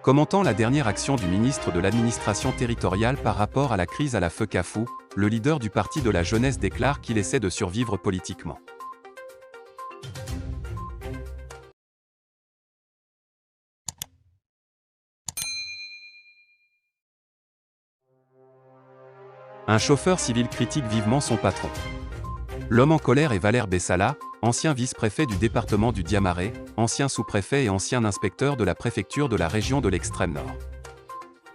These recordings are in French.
Commentant la dernière action du ministre de l'administration territoriale par rapport à la crise à la Feu-Cafou, le leader du parti de la jeunesse déclare qu'il essaie de survivre politiquement. Un chauffeur civil critique vivement son patron. L'homme en colère est Valère Bessala, ancien vice-préfet du département du Diamaret, ancien sous-préfet et ancien inspecteur de la préfecture de la région de l'Extrême-Nord.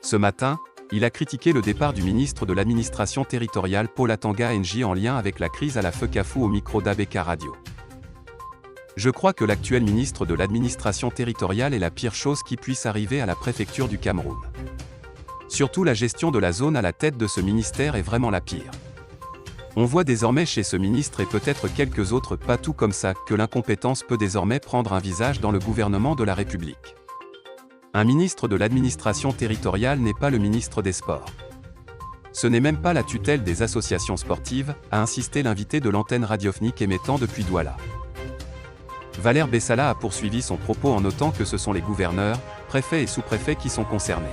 Ce matin, il a critiqué le départ du ministre de l'administration territoriale Paul Atanga NJ en lien avec la crise à la Feu-Cafou au micro d'ABK Radio. Je crois que l'actuel ministre de l'administration territoriale est la pire chose qui puisse arriver à la préfecture du Cameroun. Surtout la gestion de la zone à la tête de ce ministère est vraiment la pire. On voit désormais chez ce ministre et peut-être quelques autres patous comme ça que l'incompétence peut désormais prendre un visage dans le gouvernement de la République. Un ministre de l'administration territoriale n'est pas le ministre des Sports. Ce n'est même pas la tutelle des associations sportives, a insisté l'invité de l'antenne radiophonique émettant depuis Douala. Valère Bessala a poursuivi son propos en notant que ce sont les gouverneurs, préfets et sous-préfets qui sont concernés.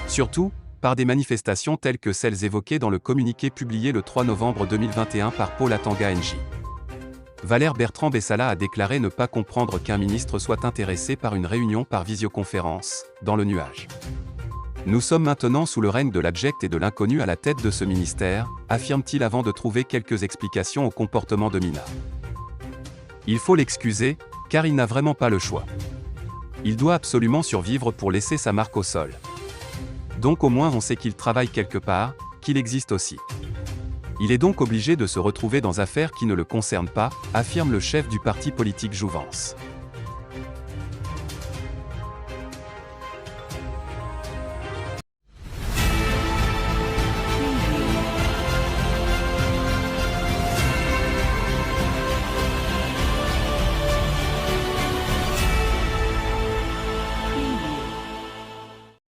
Surtout, par des manifestations telles que celles évoquées dans le communiqué publié le 3 novembre 2021 par Paul Atanga NJ. Valère Bertrand Bessala a déclaré ne pas comprendre qu'un ministre soit intéressé par une réunion par visioconférence, dans le nuage. Nous sommes maintenant sous le règne de l'abject et de l'inconnu à la tête de ce ministère, affirme-t-il avant de trouver quelques explications au comportement de Mina. Il faut l'excuser, car il n'a vraiment pas le choix. Il doit absolument survivre pour laisser sa marque au sol. Donc au moins on sait qu'il travaille quelque part, qu'il existe aussi. Il est donc obligé de se retrouver dans affaires qui ne le concernent pas, affirme le chef du parti politique Jouvence.